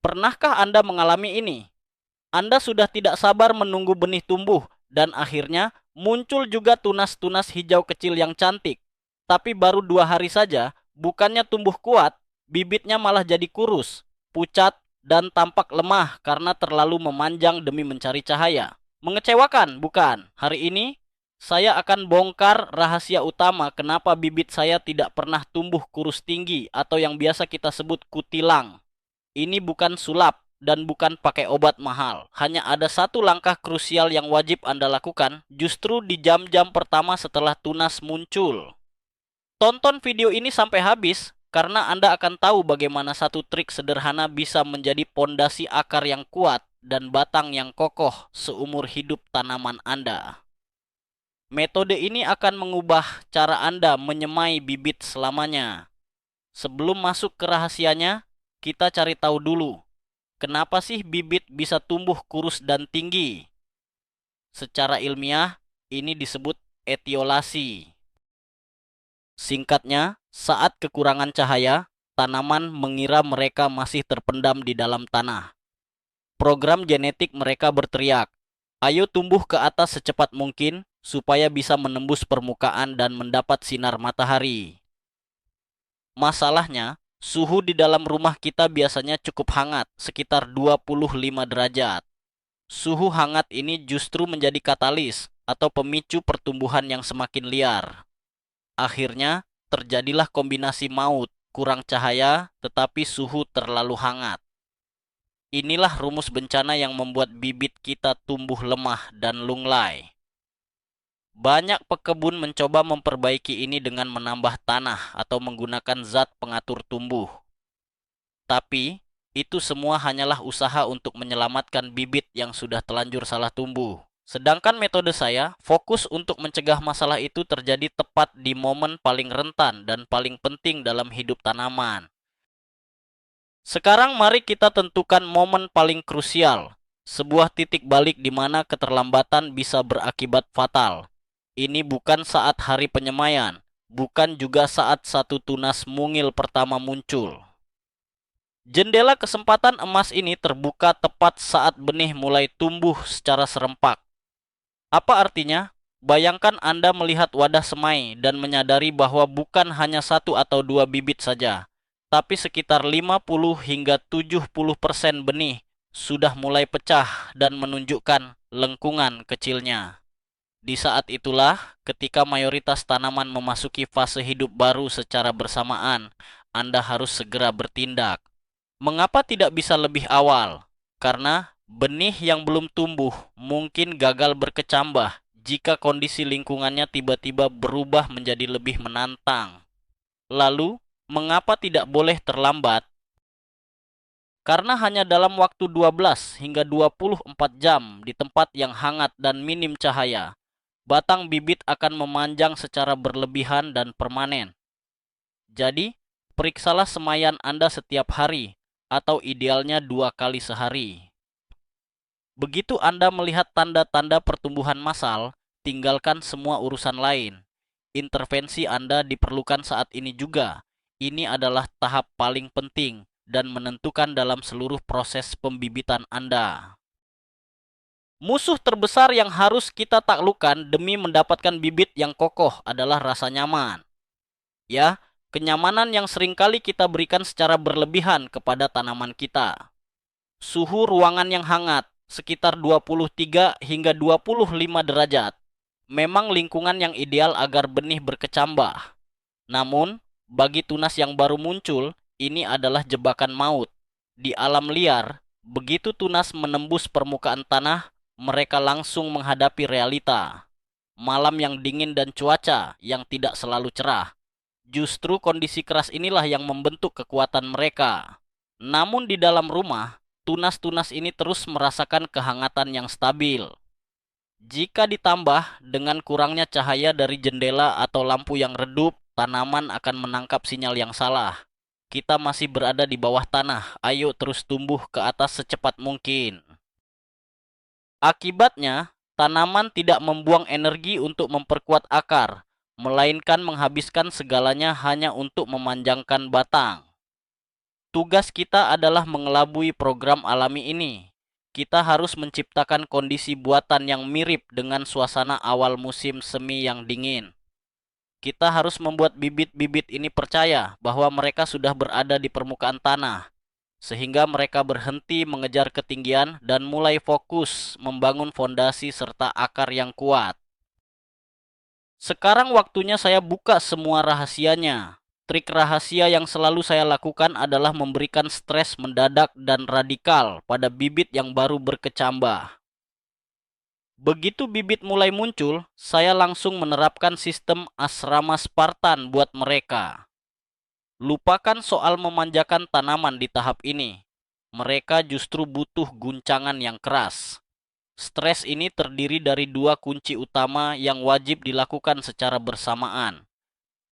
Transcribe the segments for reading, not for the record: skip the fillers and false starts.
Pernahkah Anda mengalami ini? Anda sudah tidak sabar menunggu benih tumbuh, dan akhirnya muncul juga tunas-tunas hijau kecil yang cantik. Tapi baru 2 hari saja, bukannya tumbuh kuat, bibitnya malah jadi kurus, pucat, dan tampak lemah karena terlalu memanjang demi mencari cahaya. Mengecewakan, bukan? Hari ini, saya akan bongkar rahasia utama kenapa bibit saya tidak pernah tumbuh kurus tinggi atau yang biasa kita sebut kutilang. Ini bukan sulap dan bukan pakai obat mahal. Hanya ada satu langkah krusial yang wajib Anda lakukan justru di jam-jam pertama setelah tunas muncul. Tonton video ini sampai habis karena Anda akan tahu bagaimana satu trik sederhana bisa menjadi pondasi akar yang kuat dan batang yang kokoh seumur hidup tanaman Anda. Metode ini akan mengubah cara Anda menyemai bibit selamanya. Sebelum masuk ke rahasianya, kita cari tahu dulu, kenapa sih bibit bisa tumbuh kurus dan tinggi? Secara ilmiah, ini disebut etiolasi. Singkatnya, saat kekurangan cahaya, tanaman mengira mereka masih terpendam di dalam tanah. Program genetik mereka berteriak, "Ayo tumbuh ke atas secepat mungkin supaya bisa menembus permukaan dan mendapat sinar matahari." Masalahnya, suhu di dalam rumah kita biasanya cukup hangat, sekitar 25 derajat. Suhu hangat ini justru menjadi katalis atau pemicu pertumbuhan yang semakin liar. Akhirnya, terjadilah kombinasi maut, kurang cahaya, tetapi suhu terlalu hangat. Inilah rumus bencana yang membuat bibit kita tumbuh lemah dan lunglai. Banyak pekebun mencoba memperbaiki ini dengan menambah tanah atau menggunakan zat pengatur tumbuh. Tapi, itu semua hanyalah usaha untuk menyelamatkan bibit yang sudah telanjur salah tumbuh. Sedangkan metode saya fokus untuk mencegah masalah itu terjadi tepat di momen paling rentan dan paling penting dalam hidup tanaman. Sekarang mari kita tentukan momen paling krusial, sebuah titik balik di mana keterlambatan bisa berakibat fatal. Ini bukan saat hari penyemaian, bukan juga saat satu tunas mungil pertama muncul. Jendela kesempatan emas ini terbuka tepat saat benih mulai tumbuh secara serempak. Apa artinya? Bayangkan Anda melihat wadah semai dan menyadari bahwa bukan hanya satu atau dua bibit saja, tapi sekitar 50 hingga 70% benih sudah mulai pecah dan menunjukkan lengkungan kecilnya. Di saat itulah ketika mayoritas tanaman memasuki fase hidup baru secara bersamaan, Anda harus segera bertindak. Mengapa tidak bisa lebih awal? Karena benih yang belum tumbuh mungkin gagal berkecambah jika kondisi lingkungannya tiba-tiba berubah menjadi lebih menantang. Lalu, mengapa tidak boleh terlambat? Karena hanya dalam waktu 12 hingga 24 jam di tempat yang hangat dan minim cahaya, batang bibit akan memanjang secara berlebihan dan permanen. Jadi, periksalah semaian Anda setiap hari, atau idealnya 2 kali sehari. Begitu Anda melihat tanda-tanda pertumbuhan massal, tinggalkan semua urusan lain. Intervensi Anda diperlukan saat ini juga. Ini adalah tahap paling penting dan menentukan dalam seluruh proses pembibitan Anda. Musuh terbesar yang harus kita taklukkan demi mendapatkan bibit yang kokoh adalah rasa nyaman. Ya, kenyamanan yang seringkali kita berikan secara berlebihan kepada tanaman kita. Suhu ruangan yang hangat, sekitar 23 hingga 25 derajat, memang lingkungan yang ideal agar benih berkecambah. Namun, bagi tunas yang baru muncul, ini adalah jebakan maut. Di alam liar, begitu tunas menembus permukaan tanah, mereka langsung menghadapi realita. Malam yang dingin dan cuaca yang tidak selalu cerah. Justru kondisi keras inilah yang membentuk kekuatan mereka. Namun di dalam rumah, tunas-tunas ini terus merasakan kehangatan yang stabil. Jika ditambah dengan kurangnya cahaya dari jendela atau lampu yang redup, tanaman akan menangkap sinyal yang salah. Kita masih berada di bawah tanah, ayo terus tumbuh ke atas secepat mungkin. Akibatnya, tanaman tidak membuang energi untuk memperkuat akar, melainkan menghabiskan segalanya hanya untuk memanjangkan batang. Tugas kita adalah mengelabui program alami ini. Kita harus menciptakan kondisi buatan yang mirip dengan suasana awal musim semi yang dingin. Kita harus membuat bibit-bibit ini percaya bahwa mereka sudah berada di permukaan tanah, sehingga mereka berhenti mengejar ketinggian dan mulai fokus membangun fondasi serta akar yang kuat. Sekarang waktunya saya buka semua rahasianya. Trik rahasia yang selalu saya lakukan adalah memberikan stres mendadak dan radikal pada bibit yang baru berkecambah. Begitu bibit mulai muncul, saya langsung menerapkan sistem asrama Spartan buat mereka. Lupakan soal memanjakan tanaman di tahap ini. Mereka justru butuh guncangan yang keras. Stres ini terdiri dari dua kunci utama yang wajib dilakukan secara bersamaan.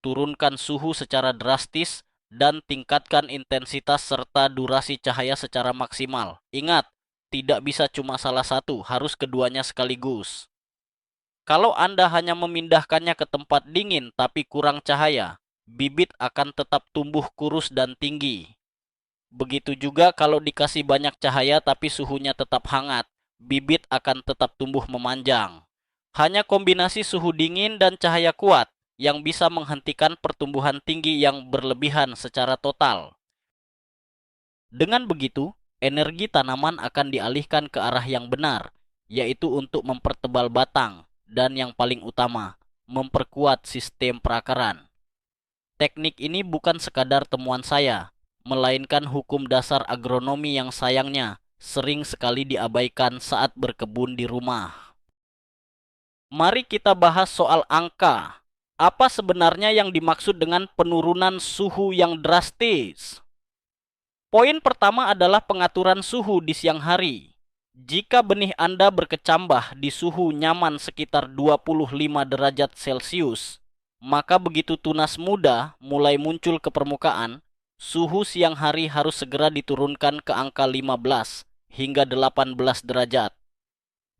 Turunkan suhu secara drastis dan tingkatkan intensitas serta durasi cahaya secara maksimal. Ingat, tidak bisa cuma salah satu, harus keduanya sekaligus. Kalau Anda hanya memindahkannya ke tempat dingin tapi kurang cahaya, bibit akan tetap tumbuh kurus dan tinggi. Begitu juga kalau dikasih banyak cahaya tapi suhunya tetap hangat, bibit akan tetap tumbuh memanjang. Hanya kombinasi suhu dingin dan cahaya kuat yang bisa menghentikan pertumbuhan tinggi yang berlebihan secara total. Dengan begitu, energi tanaman akan dialihkan ke arah yang benar, yaitu untuk mempertebal batang dan yang paling utama, memperkuat sistem perakaran. Teknik ini bukan sekadar temuan saya, melainkan hukum dasar agronomi yang sayangnya sering sekali diabaikan saat berkebun di rumah. Mari kita bahas soal angka. Apa sebenarnya yang dimaksud dengan penurunan suhu yang drastis? Poin pertama adalah pengaturan suhu di siang hari. Jika benih Anda berkecambah di suhu nyaman sekitar 25 derajat Celcius, maka begitu tunas muda mulai muncul ke permukaan, suhu siang hari harus segera diturunkan ke angka 15 hingga 18 derajat.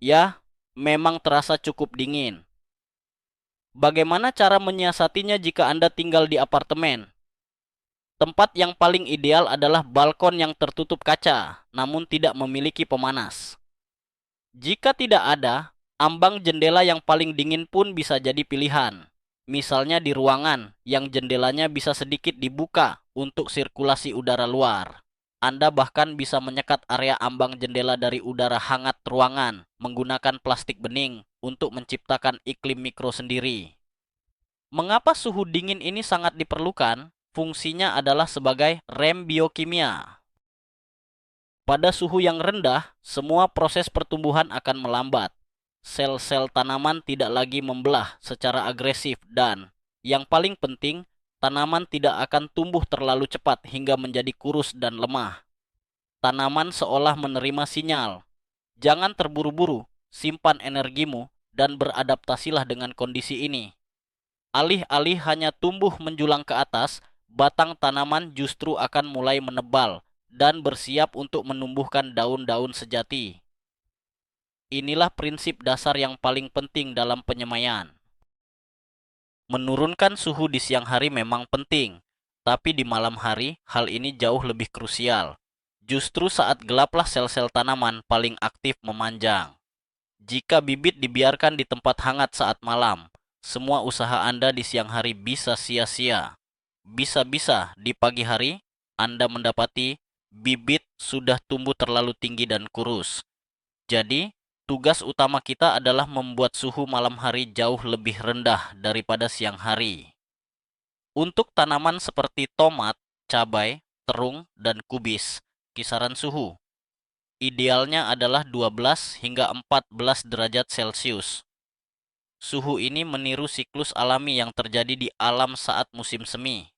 Ya, memang terasa cukup dingin. Bagaimana cara menyiasatinya jika Anda tinggal di apartemen? Tempat yang paling ideal adalah balkon yang tertutup kaca, namun tidak memiliki pemanas. Jika tidak ada, ambang jendela yang paling dingin pun bisa jadi pilihan. Misalnya di ruangan yang jendelanya bisa sedikit dibuka untuk sirkulasi udara luar. Anda bahkan bisa menyekat area ambang jendela dari udara hangat ruangan menggunakan plastik bening untuk menciptakan iklim mikro sendiri. Mengapa suhu dingin ini sangat diperlukan? Fungsinya adalah sebagai rem biokimia. Pada suhu yang rendah, semua proses pertumbuhan akan melambat. Sel-sel tanaman tidak lagi membelah secara agresif dan, yang paling penting, tanaman tidak akan tumbuh terlalu cepat hingga menjadi kurus dan lemah. Tanaman seolah menerima sinyal. Jangan terburu-buru, simpan energimu, dan beradaptasilah dengan kondisi ini. Alih-alih hanya tumbuh menjulang ke atas, batang tanaman justru akan mulai menebal dan bersiap untuk menumbuhkan daun-daun sejati. Inilah prinsip dasar yang paling penting dalam penyemaian. Menurunkan suhu di siang hari memang penting, tapi di malam hari hal ini jauh lebih krusial. Justru saat gelaplah sel-sel tanaman paling aktif memanjang. Jika bibit dibiarkan di tempat hangat saat malam, semua usaha Anda di siang hari bisa sia-sia. Bisa-bisa di pagi hari Anda mendapati bibit sudah tumbuh terlalu tinggi dan kurus. Jadi, tugas utama kita adalah membuat suhu malam hari jauh lebih rendah daripada siang hari. Untuk tanaman seperti tomat, cabai, terung, dan kubis, kisaran suhu idealnya adalah 12 hingga 14 derajat Celcius. Suhu ini meniru siklus alami yang terjadi di alam saat musim semi.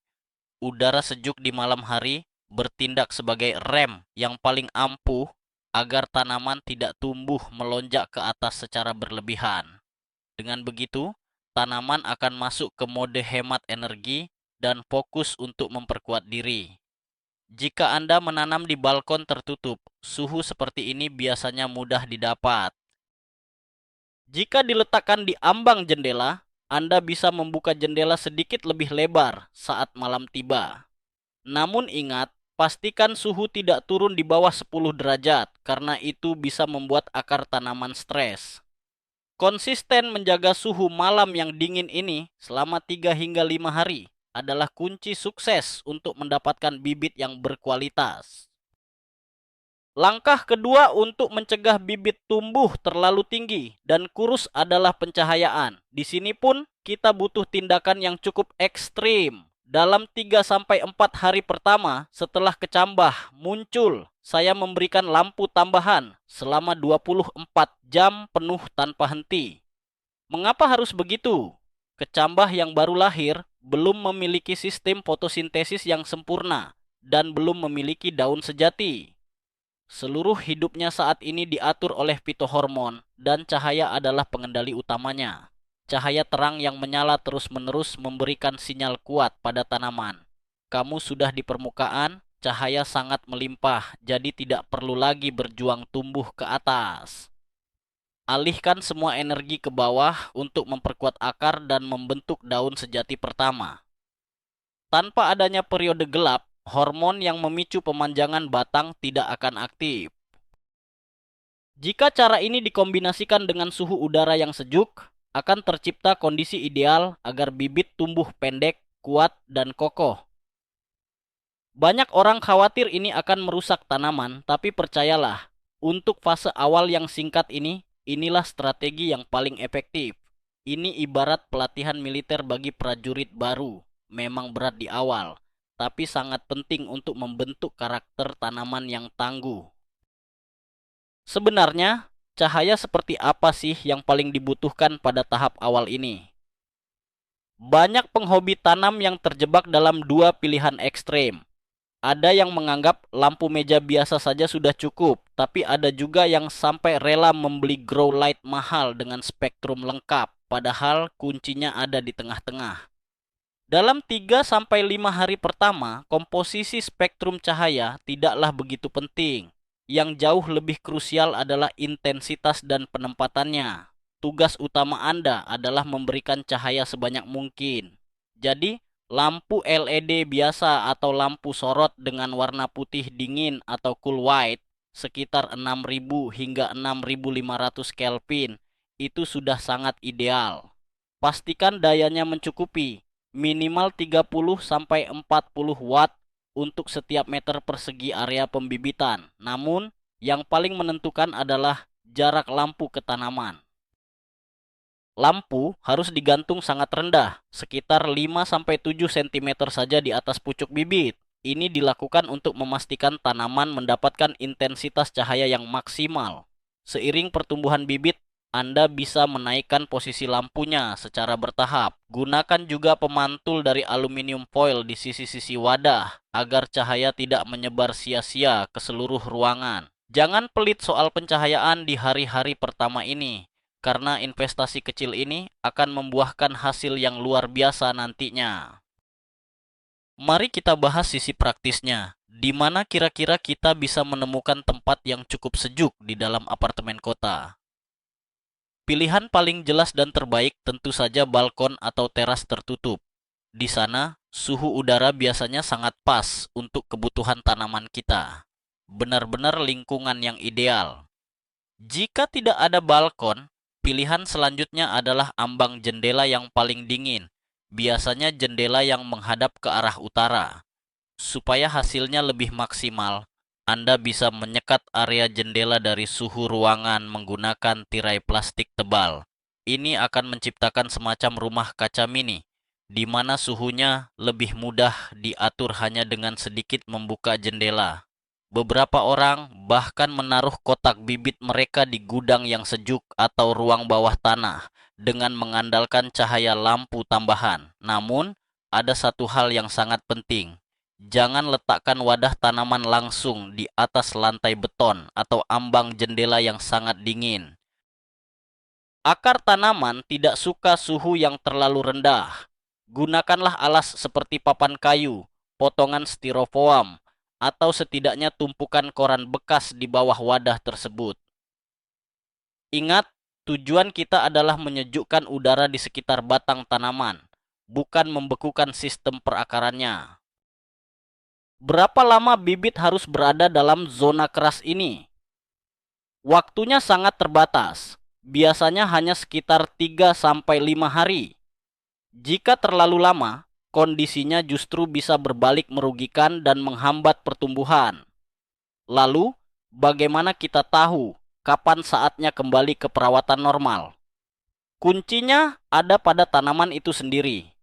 Udara sejuk di malam hari bertindak sebagai rem yang paling ampuh agar tanaman tidak tumbuh melonjak ke atas secara berlebihan. Dengan begitu, tanaman akan masuk ke mode hemat energi dan fokus untuk memperkuat diri. Jika Anda menanam di balkon tertutup, suhu seperti ini biasanya mudah didapat. Jika diletakkan di ambang jendela, Anda bisa membuka jendela sedikit lebih lebar saat malam tiba. Namun ingat, Pastikan suhu tidak turun di bawah 10 derajat, karena itu bisa membuat akar tanaman stres. Konsisten menjaga suhu malam yang dingin ini selama 3 hingga 5 hari adalah kunci sukses untuk mendapatkan bibit yang berkualitas. Langkah kedua untuk mencegah bibit tumbuh terlalu tinggi dan kurus adalah pencahayaan. Di sini pun kita butuh tindakan yang cukup ekstrim. Dalam 3-4 hari pertama setelah kecambah muncul, saya memberikan lampu tambahan selama 24 jam penuh tanpa henti. Mengapa harus begitu? Kecambah yang baru lahir belum memiliki sistem fotosintesis yang sempurna dan belum memiliki daun sejati. Seluruh hidupnya saat ini diatur oleh fitohormon dan cahaya adalah pengendali utamanya. Cahaya terang yang menyala terus-menerus memberikan sinyal kuat pada tanaman. Kamu sudah di permukaan, cahaya sangat melimpah, jadi tidak perlu lagi berjuang tumbuh ke atas. Alihkan semua energi ke bawah untuk memperkuat akar dan membentuk daun sejati pertama. Tanpa adanya periode gelap, hormon yang memicu pemanjangan batang tidak akan aktif. Jika cara ini dikombinasikan dengan suhu udara yang sejuk, akan tercipta kondisi ideal agar bibit tumbuh pendek, kuat, dan kokoh. Banyak orang khawatir ini akan merusak tanaman, tapi percayalah, untuk fase awal yang singkat ini, inilah strategi yang paling efektif. Ini ibarat pelatihan militer bagi prajurit baru. Memang berat di awal, tapi sangat penting untuk membentuk karakter tanaman yang tangguh. Sebenarnya, cahaya seperti apa sih yang paling dibutuhkan pada tahap awal ini? Banyak penghobi tanam yang terjebak dalam dua pilihan ekstrem. Ada yang menganggap lampu meja biasa saja sudah cukup, tapi ada juga yang sampai rela membeli grow light mahal dengan spektrum lengkap, padahal kuncinya ada di tengah-tengah. Dalam 3-5 hari pertama, komposisi spektrum cahaya tidaklah begitu penting. Yang jauh lebih krusial adalah intensitas dan penempatannya. Tugas utama Anda adalah memberikan cahaya sebanyak mungkin. Jadi, lampu LED biasa atau lampu sorot dengan warna putih dingin atau cool white sekitar 6000 hingga 6500 Kelvin itu sudah sangat ideal. Pastikan dayanya mencukupi, minimal 30-40 watt untuk setiap meter persegi area pembibitan. Namun, yang paling menentukan adalah jarak lampu ke tanaman. Lampu harus digantung sangat rendah, sekitar 5-7 cm saja di atas pucuk bibit. Ini dilakukan untuk memastikan tanaman mendapatkan intensitas cahaya yang maksimal. Seiring pertumbuhan bibit, Anda bisa menaikkan posisi lampunya secara bertahap. Gunakan juga pemantul dari aluminium foil di sisi-sisi wadah agar cahaya tidak menyebar sia-sia ke seluruh ruangan. Jangan pelit soal pencahayaan di hari-hari pertama ini, karena investasi kecil ini akan membuahkan hasil yang luar biasa nantinya. Mari kita bahas sisi praktisnya. Di mana kira-kira kita bisa menemukan tempat yang cukup sejuk di dalam apartemen kota? Pilihan paling jelas dan terbaik tentu saja balkon atau teras tertutup. Di sana, suhu udara biasanya sangat pas untuk kebutuhan tanaman kita. Benar-benar lingkungan yang ideal. Jika tidak ada balkon, pilihan selanjutnya adalah ambang jendela yang paling dingin. Biasanya jendela yang menghadap ke arah utara. Supaya hasilnya lebih maksimal, Anda bisa menyekat area jendela dari suhu ruangan menggunakan tirai plastik tebal. Ini akan menciptakan semacam rumah kaca mini, di mana suhunya lebih mudah diatur hanya dengan sedikit membuka jendela. Beberapa orang bahkan menaruh kotak bibit mereka di gudang yang sejuk atau ruang bawah tanah dengan mengandalkan cahaya lampu tambahan. Namun, ada satu hal yang sangat penting. Jangan letakkan wadah tanaman langsung di atas lantai beton atau ambang jendela yang sangat dingin. Akar tanaman tidak suka suhu yang terlalu rendah. Gunakanlah alas seperti papan kayu, potongan styrofoam, atau setidaknya tumpukan koran bekas di bawah wadah tersebut. Ingat, tujuan kita adalah menyejukkan udara di sekitar batang tanaman, bukan membekukan sistem perakarannya. Berapa lama bibit harus berada dalam zona keras ini? Waktunya sangat terbatas, biasanya hanya sekitar 3 sampai 5 hari. Jika terlalu lama, kondisinya justru bisa berbalik merugikan dan menghambat pertumbuhan. Lalu, bagaimana kita tahu kapan saatnya kembali ke perawatan normal? Kuncinya ada pada tanaman itu sendiri.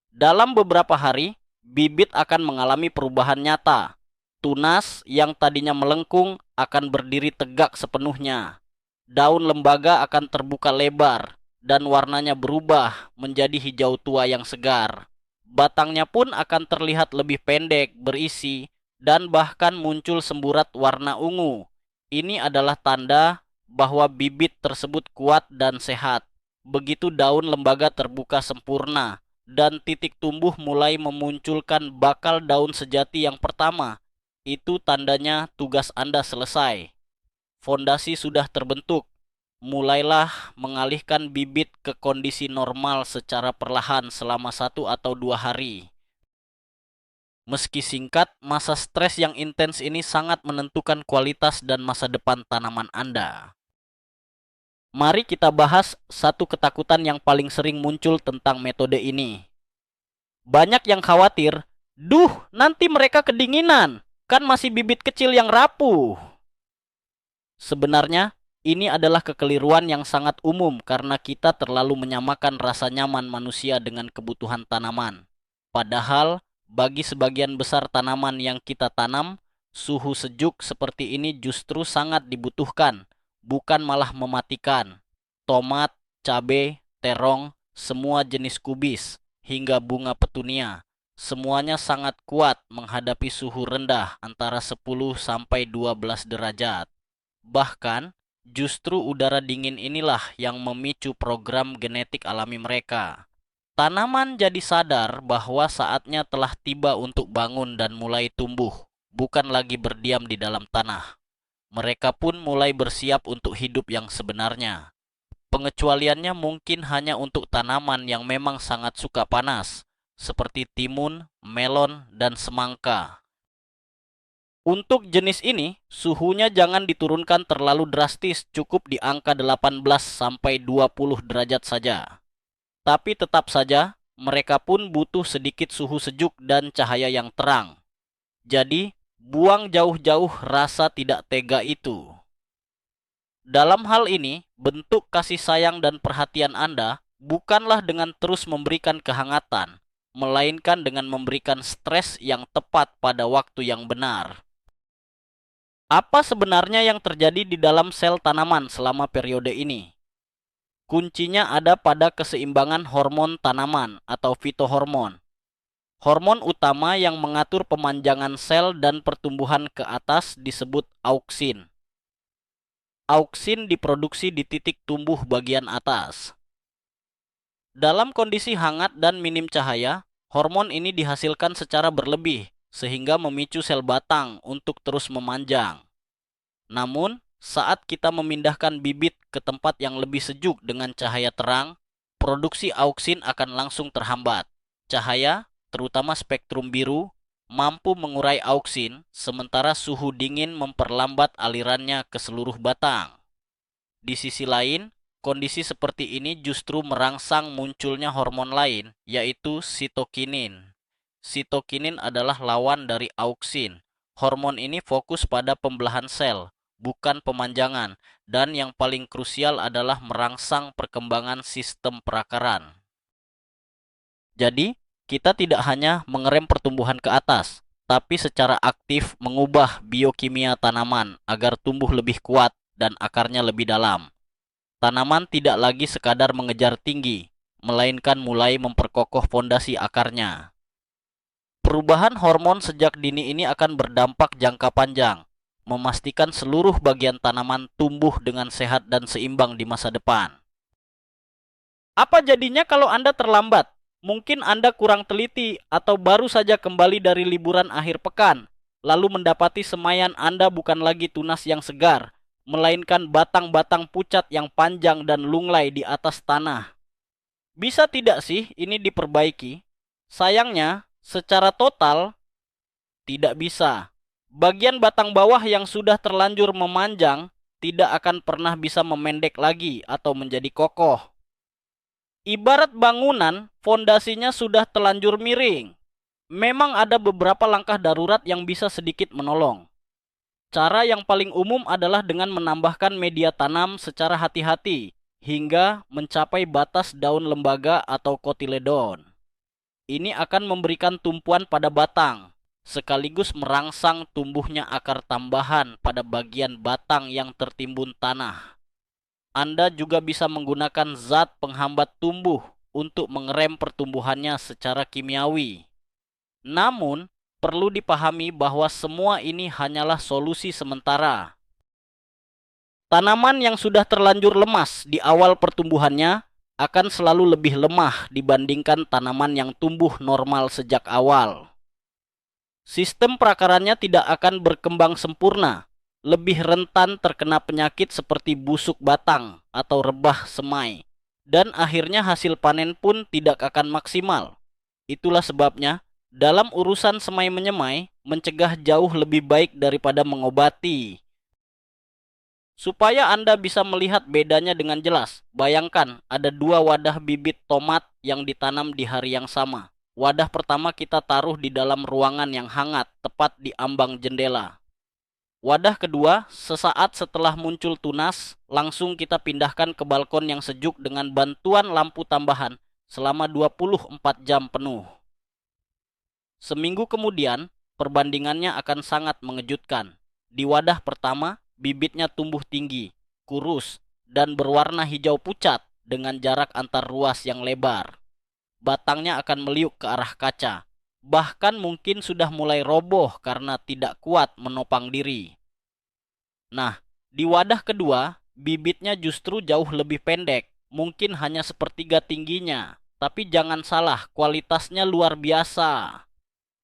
Dalam beberapa hari, bibit akan mengalami perubahan nyata. Tunas yang tadinya melengkung akan berdiri tegak sepenuhnya. Daun lembaga akan terbuka lebar dan warnanya berubah menjadi hijau tua yang segar. Batangnya pun akan terlihat lebih pendek, berisi, dan bahkan muncul semburat warna ungu. Ini adalah tanda bahwa bibit tersebut kuat dan sehat. Begitu daun lembaga terbuka sempurna dan titik tumbuh mulai memunculkan bakal daun sejati yang pertama, itu tandanya tugas Anda selesai. Fondasi sudah terbentuk. Mulailah mengalihkan bibit ke kondisi normal secara perlahan selama 1 atau 2 hari. Meski singkat, masa stres yang intens ini sangat menentukan kualitas dan masa depan tanaman Anda. Mari kita bahas satu ketakutan yang paling sering muncul tentang metode ini. Banyak yang khawatir, nanti mereka kedinginan, kan masih bibit kecil yang rapuh. Sebenarnya, ini adalah kekeliruan yang sangat umum karena kita terlalu menyamakan rasa nyaman manusia dengan kebutuhan tanaman. Padahal, bagi sebagian besar tanaman yang kita tanam, suhu sejuk seperti ini justru sangat dibutuhkan, bukan malah mematikan. Tomat, cabai, terong, semua jenis kubis, hingga bunga petunia, semuanya sangat kuat menghadapi suhu rendah antara 10 sampai 12 derajat. Bahkan, justru udara dingin inilah yang memicu program genetik alami mereka. Tanaman jadi sadar bahwa saatnya telah tiba untuk bangun dan mulai tumbuh, bukan lagi berdiam di dalam tanah. Mereka pun mulai bersiap untuk hidup yang sebenarnya. Pengecualiannya mungkin hanya untuk tanaman yang memang sangat suka panas, seperti timun, melon, dan semangka. Untuk jenis ini, suhunya jangan diturunkan terlalu drastis, cukup di angka 18 sampai 20 derajat saja. Tapi tetap saja, mereka pun butuh sedikit suhu sejuk dan cahaya yang terang. Jadi, buang jauh-jauh rasa tidak tega itu. Dalam hal ini, bentuk kasih sayang dan perhatian Anda bukanlah dengan terus memberikan kehangatan, melainkan dengan memberikan stres yang tepat pada waktu yang benar. Apa sebenarnya yang terjadi di dalam sel tanaman selama periode ini? Kuncinya ada pada keseimbangan hormon tanaman atau fitohormon. Hormon utama yang mengatur pemanjangan sel dan pertumbuhan ke atas disebut auksin. Auksin diproduksi di titik tumbuh bagian atas. Dalam kondisi hangat dan minim cahaya, hormon ini dihasilkan secara berlebih, sehingga memicu sel batang untuk terus memanjang. Namun, saat kita memindahkan bibit ke tempat yang lebih sejuk dengan cahaya terang, produksi auksin akan langsung terhambat. Cahaya, terutama spektrum biru, mampu mengurai auksin, sementara suhu dingin memperlambat alirannya ke seluruh batang. Di sisi lain, kondisi seperti ini justru merangsang munculnya hormon lain, yaitu sitokinin. Sitokinin adalah lawan dari auksin. Hormon ini fokus pada pembelahan sel, bukan pemanjangan, dan yang paling krusial adalah merangsang perkembangan sistem perakaran. Jadi, kita tidak hanya mengerem pertumbuhan ke atas, tapi secara aktif mengubah biokimia tanaman agar tumbuh lebih kuat dan akarnya lebih dalam. Tanaman tidak lagi sekadar mengejar tinggi, melainkan mulai memperkokoh fondasi akarnya. Perubahan hormon sejak dini ini akan berdampak jangka panjang, memastikan seluruh bagian tanaman tumbuh dengan sehat dan seimbang di masa depan. Apa jadinya kalau Anda terlambat? Mungkin Anda kurang teliti atau baru saja kembali dari liburan akhir pekan, lalu mendapati semaian Anda bukan lagi tunas yang segar, melainkan batang-batang pucat yang panjang dan lunglai di atas tanah. Bisa tidak sih ini diperbaiki? Sayangnya, secara total, Tidak bisa. Bagian batang bawah yang sudah terlanjur memanjang tidak akan pernah bisa memendek lagi atau menjadi kokoh. Ibarat bangunan, fondasinya sudah terlanjur miring. Memang ada beberapa langkah darurat yang bisa sedikit menolong. Cara yang paling umum adalah dengan menambahkan media tanam secara hati-hati hingga mencapai batas daun lembaga atau kotiledon. Ini akan memberikan tumpuan pada batang, sekaligus merangsang tumbuhnya akar tambahan pada bagian batang yang tertimbun tanah. Anda juga bisa menggunakan zat penghambat tumbuh untuk mengerem pertumbuhannya secara kimiawi. Namun, perlu dipahami bahwa semua ini hanyalah solusi sementara. Tanaman yang sudah terlanjur lemas di awal pertumbuhannya akan selalu lebih lemah dibandingkan tanaman yang tumbuh normal sejak awal. Sistem perakarannya tidak akan berkembang sempurna, lebih rentan terkena penyakit seperti busuk batang atau rebah semai, dan akhirnya hasil panen pun tidak akan maksimal. Itulah sebabnya, dalam urusan semai menyemai, mencegah jauh lebih baik daripada mengobati. Supaya Anda bisa melihat bedanya dengan jelas, bayangkan ada dua wadah bibit tomat yang ditanam di hari yang sama. Wadah pertama kita taruh di dalam ruangan yang hangat, tepat di ambang jendela. Wadah kedua, sesaat setelah muncul tunas, langsung kita pindahkan ke balkon yang sejuk dengan bantuan lampu tambahan selama 24 jam penuh. Seminggu kemudian, perbandingannya akan sangat mengejutkan. Di wadah pertama, bibitnya tumbuh tinggi, kurus, dan berwarna hijau pucat dengan jarak antar ruas yang lebar. Batangnya akan meliuk ke arah kaca, bahkan mungkin sudah mulai roboh karena tidak kuat menopang diri. Nah, di wadah kedua, bibitnya justru jauh lebih pendek, mungkin hanya sepertiga tingginya. Tapi jangan salah, kualitasnya luar biasa.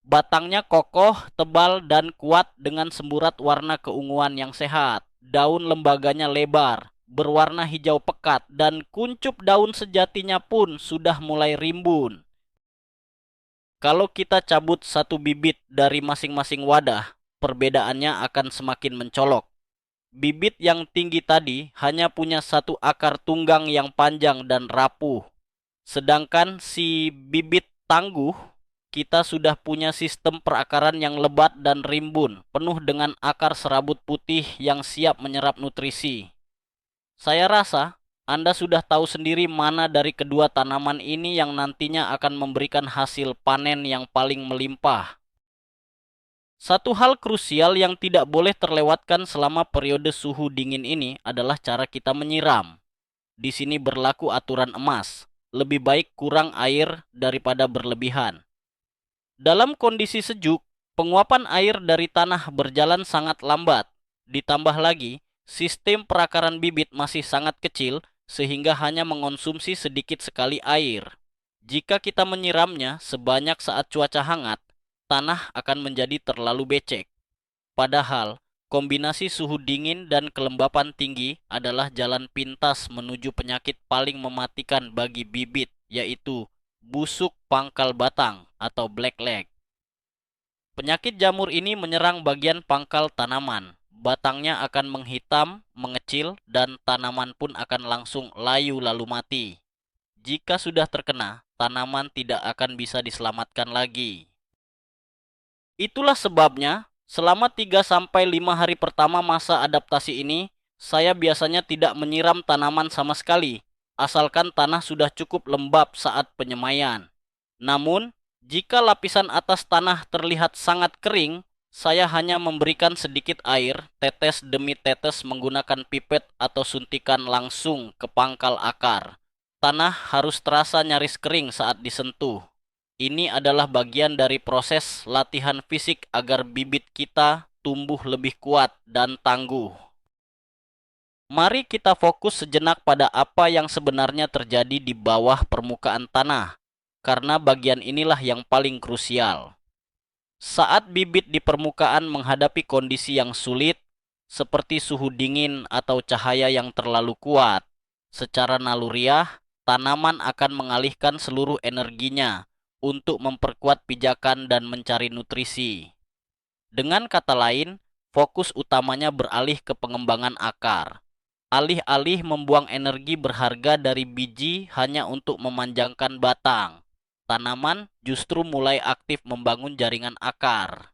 Batangnya kokoh, tebal, dan kuat dengan semburat warna keunguan yang sehat. Daun lembaganya lebar, berwarna hijau pekat, dan kuncup daun sejatinya pun sudah mulai rimbun. Kalau kita cabut satu bibit dari masing-masing wadah, perbedaannya akan semakin mencolok. Bibit yang tinggi tadi hanya punya satu akar tunggang yang panjang dan rapuh. Sedangkan si bibit tangguh, kita sudah punya sistem perakaran yang lebat dan rimbun, penuh dengan akar serabut putih yang siap menyerap nutrisi. Saya rasa Anda sudah tahu sendiri mana dari kedua tanaman ini yang nantinya akan memberikan hasil panen yang paling melimpah. Satu hal krusial yang tidak boleh terlewatkan selama periode suhu dingin ini adalah cara kita menyiram. Di sini berlaku aturan emas, lebih baik kurang air daripada berlebihan. Dalam kondisi sejuk, penguapan air dari tanah berjalan sangat lambat. Ditambah lagi, sistem perakaran bibit masih sangat kecil sehingga hanya mengonsumsi sedikit sekali air. Jika kita menyiramnya sebanyak saat cuaca hangat, tanah akan menjadi terlalu becek. Padahal, kombinasi suhu dingin dan kelembapan tinggi adalah jalan pintas menuju penyakit paling mematikan bagi bibit, yaitu busuk pangkal batang atau blackleg. Penyakit jamur ini menyerang bagian pangkal tanaman. Batangnya akan menghitam, mengecil, dan tanaman pun akan langsung layu lalu mati. Jika sudah terkena, tanaman tidak akan bisa diselamatkan lagi. Itulah sebabnya, selama 3-5 hari pertama masa adaptasi ini, saya biasanya tidak menyiram tanaman sama sekali, asalkan tanah sudah cukup lembab saat penyemaian. Namun, jika lapisan atas tanah terlihat sangat kering, saya hanya memberikan sedikit air, tetes demi tetes menggunakan pipet atau suntikan langsung ke pangkal akar. Tanah harus terasa nyaris kering saat disentuh. Ini adalah bagian dari proses latihan fisik agar bibit kita tumbuh lebih kuat dan tangguh. Mari kita fokus sejenak pada apa yang sebenarnya terjadi di bawah permukaan tanah, karena bagian inilah yang paling krusial. Saat bibit di permukaan menghadapi kondisi yang sulit, seperti suhu dingin atau cahaya yang terlalu kuat, secara naluriah, tanaman akan mengalihkan seluruh energinya untuk memperkuat pijakan dan mencari nutrisi. Dengan kata lain, fokus utamanya beralih ke pengembangan akar. Alih-alih membuang energi berharga dari biji hanya untuk memanjangkan batang, tanaman justru mulai aktif membangun jaringan akar.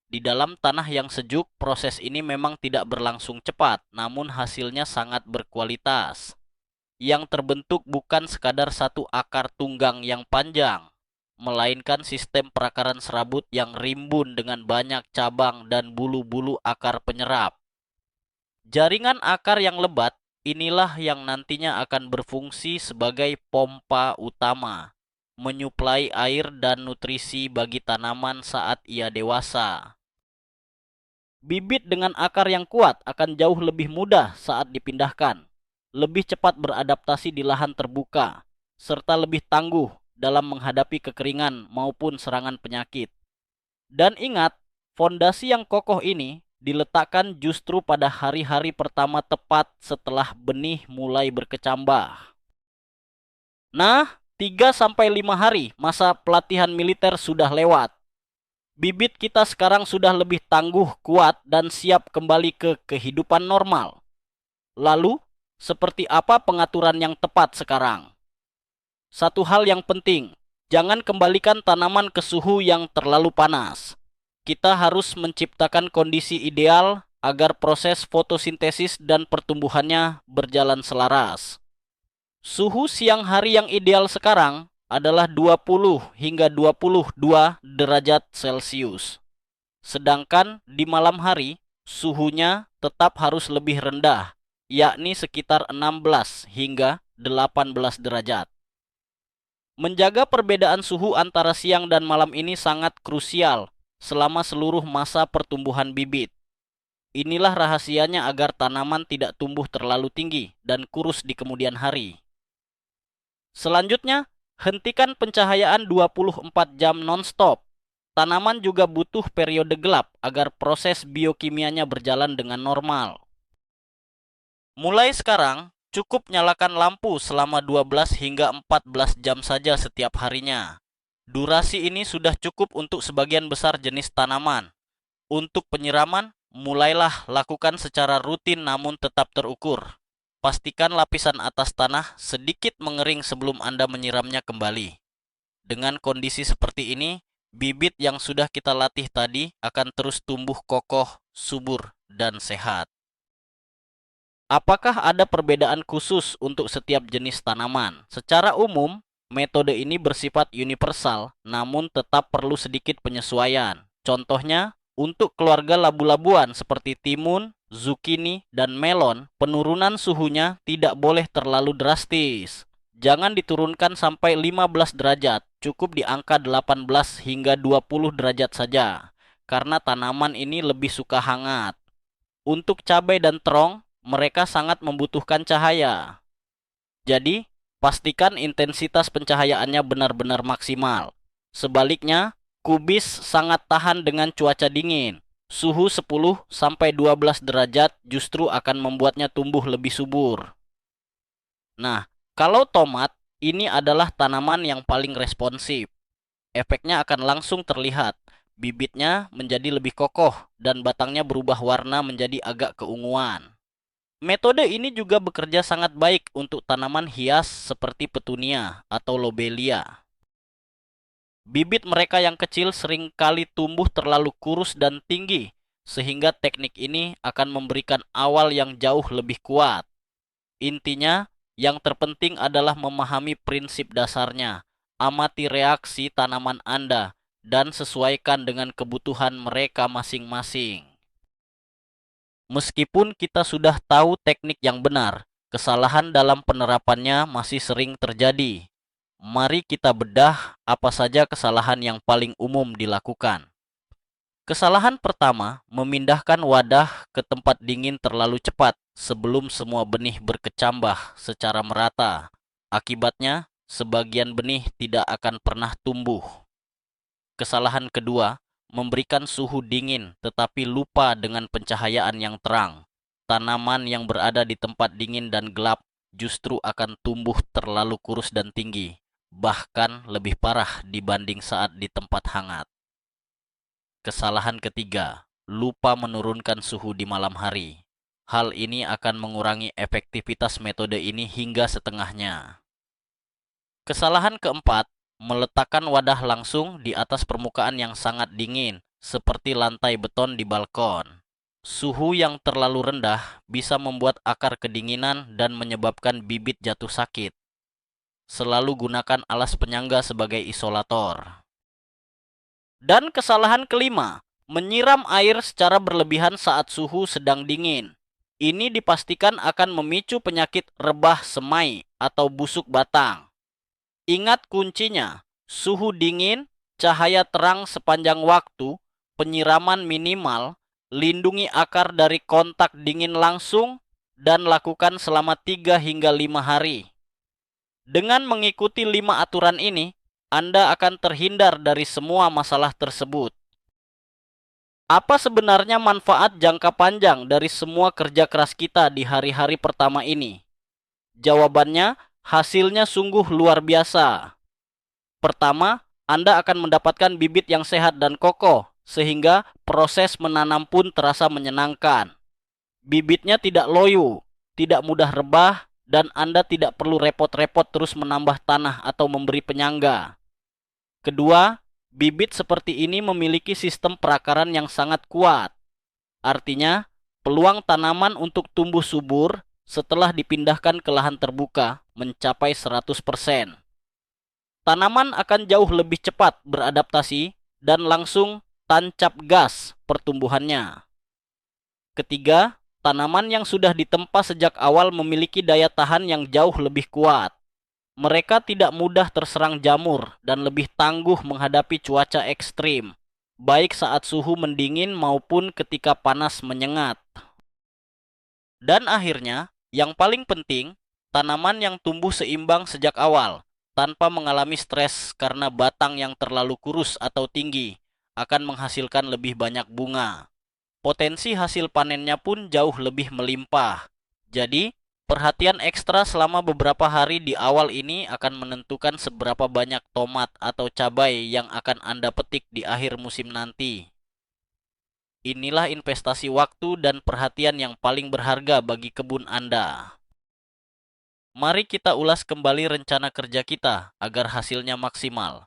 Di dalam tanah yang sejuk, proses ini memang tidak berlangsung cepat, namun hasilnya sangat berkualitas. Yang terbentuk bukan sekadar satu akar tunggang yang panjang, melainkan sistem perakaran serabut yang rimbun dengan banyak cabang dan bulu-bulu akar penyerap. Jaringan akar yang lebat inilah yang nantinya akan berfungsi sebagai pompa utama, menyuplai air dan nutrisi bagi tanaman saat ia dewasa. Bibit dengan akar yang kuat akan jauh lebih mudah saat dipindahkan, lebih cepat beradaptasi di lahan terbuka, serta lebih tangguh dalam menghadapi kekeringan maupun serangan penyakit. Dan ingat, fondasi yang kokoh ini diletakkan justru pada hari-hari pertama tepat setelah benih mulai berkecambah. Nah, 3-5 hari masa pelatihan militer sudah lewat. Bibit kita sekarang sudah lebih tangguh, kuat, dan siap kembali ke kehidupan normal. Lalu, seperti apa pengaturan yang tepat sekarang? Satu hal yang penting, jangan kembalikan tanaman ke suhu yang terlalu panas. Kita harus menciptakan kondisi ideal agar proses fotosintesis dan pertumbuhannya berjalan selaras. Suhu siang hari yang ideal sekarang adalah 20 hingga 22 derajat Celcius. Sedangkan di malam hari, suhunya tetap harus lebih rendah, yakni sekitar 16 hingga 18 derajat. Menjaga perbedaan suhu antara siang dan malam ini sangat krusial selama seluruh masa pertumbuhan bibit. Inilah rahasianya agar tanaman tidak tumbuh terlalu tinggi dan kurus di kemudian hari. Selanjutnya, hentikan pencahayaan 24 jam non-stop. Tanaman juga butuh periode gelap agar proses biokimianya berjalan dengan normal. Mulai sekarang, cukup nyalakan lampu selama 12 hingga 14 jam saja setiap harinya. Durasi ini sudah cukup untuk sebagian besar jenis tanaman. Untuk penyiraman, mulailah lakukan secara rutin namun tetap terukur. Pastikan lapisan atas tanah sedikit mengering sebelum Anda menyiramnya kembali. Dengan kondisi seperti ini, bibit yang sudah kita latih tadi akan terus tumbuh kokoh, subur, dan sehat. Apakah ada perbedaan khusus untuk setiap jenis tanaman? Secara umum, metode ini bersifat universal, namun tetap perlu sedikit penyesuaian. Contohnya, untuk keluarga labu-labuan seperti timun, zucchini, dan melon, penurunan suhunya tidak boleh terlalu drastis. Jangan diturunkan sampai 15 derajat, cukup di angka 18 hingga 20 derajat saja, karena tanaman ini lebih suka hangat. Untuk cabai dan terong, mereka sangat membutuhkan cahaya. Jadi, pastikan intensitas pencahayaannya benar-benar maksimal. Sebaliknya, kubis sangat tahan dengan cuaca dingin. Suhu 10-12 derajat justru akan membuatnya tumbuh lebih subur. Nah, kalau tomat, ini adalah tanaman yang paling responsif. Efeknya akan langsung terlihat. Bibitnya menjadi lebih kokoh dan batangnya berubah warna menjadi agak keunguan. Metode ini juga bekerja sangat baik untuk tanaman hias seperti petunia atau lobelia. Bibit mereka yang kecil seringkali tumbuh terlalu kurus dan tinggi, sehingga teknik ini akan memberikan awal yang jauh lebih kuat. Intinya, yang terpenting adalah memahami prinsip dasarnya, amati reaksi tanaman Anda, dan sesuaikan dengan kebutuhan mereka masing-masing. Meskipun kita sudah tahu teknik yang benar, kesalahan dalam penerapannya masih sering terjadi. Mari kita bedah apa saja kesalahan yang paling umum dilakukan. Kesalahan pertama, memindahkan wadah ke tempat dingin terlalu cepat sebelum semua benih berkecambah secara merata. Akibatnya, sebagian benih tidak akan pernah tumbuh. Kesalahan kedua, memberikan suhu dingin tetapi lupa dengan pencahayaan yang terang. Tanaman yang berada di tempat dingin dan gelap justru akan tumbuh terlalu kurus dan tinggi, bahkan lebih parah dibanding saat di tempat hangat. Kesalahan ketiga, lupa menurunkan suhu di malam hari. Hal ini akan mengurangi efektivitas metode ini hingga setengahnya. Kesalahan keempat, meletakkan wadah langsung di atas permukaan yang sangat dingin, seperti lantai beton di balkon. Suhu yang terlalu rendah bisa membuat akar kedinginan dan menyebabkan bibit jatuh sakit. Selalu gunakan alas penyangga sebagai isolator. Dan kesalahan kelima, menyiram air secara berlebihan saat suhu sedang dingin. Ini dipastikan akan memicu penyakit rebah semai atau busuk batang. Ingat kuncinya, suhu dingin, cahaya terang sepanjang waktu, penyiraman minimal, lindungi akar dari kontak dingin langsung, dan lakukan selama 3 hingga 5 hari. Dengan mengikuti 5 aturan ini, Anda akan terhindar dari semua masalah tersebut. Apa sebenarnya manfaat jangka panjang dari semua kerja keras kita di hari-hari pertama ini? Jawabannya, hasilnya sungguh luar biasa. Pertama, Anda akan mendapatkan bibit yang sehat dan kokoh, sehingga proses menanam pun terasa menyenangkan. Bibitnya tidak loyo, tidak mudah rebah, dan Anda tidak perlu repot-repot terus menambah tanah atau memberi penyangga. Kedua, bibit seperti ini memiliki sistem perakaran yang sangat kuat. Artinya, peluang tanaman untuk tumbuh subur setelah dipindahkan ke lahan terbuka mencapai 100%. Tanaman akan jauh lebih cepat beradaptasi dan langsung tancap gas pertumbuhannya. Ketiga, tanaman yang sudah ditempa sejak awal memiliki daya tahan yang jauh lebih kuat. Mereka tidak mudah terserang jamur dan lebih tangguh menghadapi cuaca ekstrim, baik saat suhu mendingin maupun ketika panas menyengat. Dan akhirnya, yang paling penting, tanaman yang tumbuh seimbang sejak awal, tanpa mengalami stres karena batang yang terlalu kurus atau tinggi, akan menghasilkan lebih banyak bunga. Potensi hasil panennya pun jauh lebih melimpah. Jadi, perhatian ekstra selama beberapa hari di awal ini akan menentukan seberapa banyak tomat atau cabai yang akan Anda petik di akhir musim nanti. Inilah investasi waktu dan perhatian yang paling berharga bagi kebun Anda. Mari kita ulas kembali rencana kerja kita agar hasilnya maksimal.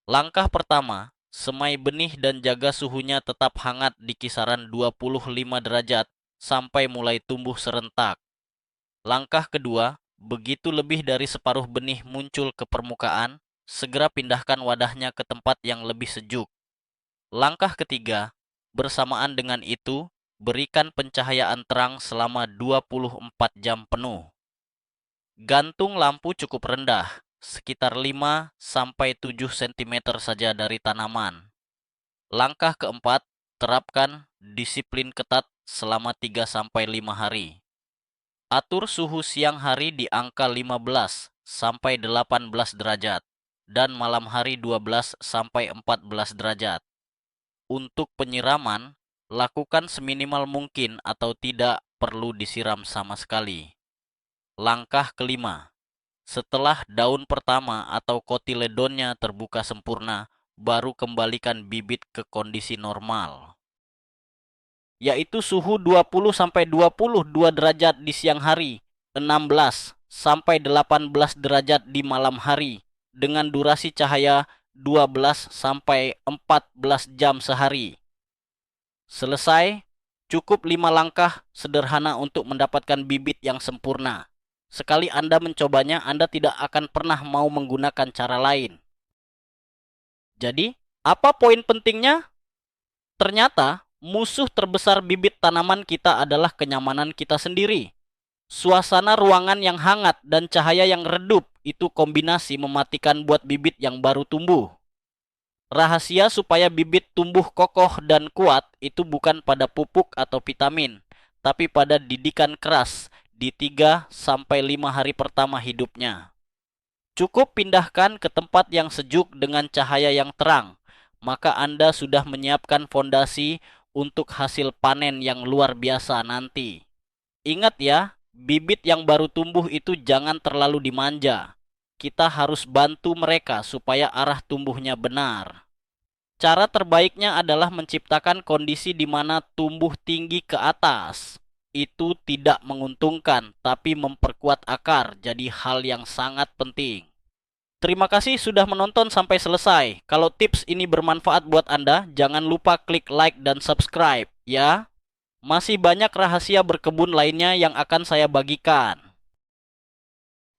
Langkah pertama, semai benih dan jaga suhunya tetap hangat di kisaran 25 derajat sampai mulai tumbuh serentak. Langkah kedua, begitu lebih dari separuh benih muncul ke permukaan, segera pindahkan wadahnya ke tempat yang lebih sejuk. Langkah ketiga, bersamaan dengan itu, berikan pencahayaan terang selama 24 jam penuh. Gantung lampu cukup rendah, sekitar 5-7 cm saja dari tanaman. Langkah keempat, terapkan disiplin ketat selama 3-5 hari. Atur suhu siang hari di angka 15-18 derajat dan malam hari 12-14 derajat. Untuk penyiraman, lakukan seminimal mungkin atau tidak perlu disiram sama sekali. Langkah kelima, setelah daun pertama atau kotiledonnya terbuka sempurna, baru kembalikan bibit ke kondisi normal, yaitu suhu 20-22 derajat di siang hari, 16-18 derajat di malam hari, dengan durasi cahaya 12-14 jam sehari. Selesai, cukup 5 langkah sederhana untuk mendapatkan bibit yang sempurna. Sekali Anda mencobanya, Anda tidak akan pernah mau menggunakan cara lain. Jadi, apa poin pentingnya? Ternyata, musuh terbesar bibit tanaman kita adalah kenyamanan kita sendiri. Suasana ruangan yang hangat dan cahaya yang redup itu kombinasi mematikan buat bibit yang baru tumbuh. Rahasia supaya bibit tumbuh kokoh dan kuat itu bukan pada pupuk atau vitamin, tapi pada didikan keras di 3-5 hari pertama hidupnya. Cukup pindahkan ke tempat yang sejuk dengan cahaya yang terang, maka Anda sudah menyiapkan fondasi untuk hasil panen yang luar biasa nanti. Ingat ya, bibit yang baru tumbuh itu jangan terlalu dimanja. Kita harus bantu mereka supaya arah tumbuhnya benar. Cara terbaiknya adalah menciptakan kondisi di mana tumbuh tinggi ke atas. Itu tidak menguntungkan, tapi memperkuat akar jadi hal yang sangat penting. Terima kasih sudah menonton sampai selesai. Kalau tips ini bermanfaat buat Anda, jangan lupa klik like dan subscribe, ya. Masih banyak rahasia berkebun lainnya yang akan saya bagikan.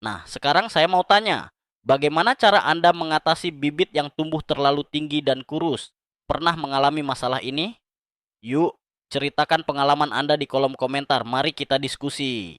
Nah, sekarang saya mau tanya, bagaimana cara Anda mengatasi bibit yang tumbuh terlalu tinggi dan kurus? Pernah mengalami masalah ini? Yuk, ceritakan pengalaman Anda di kolom komentar. Mari kita diskusi.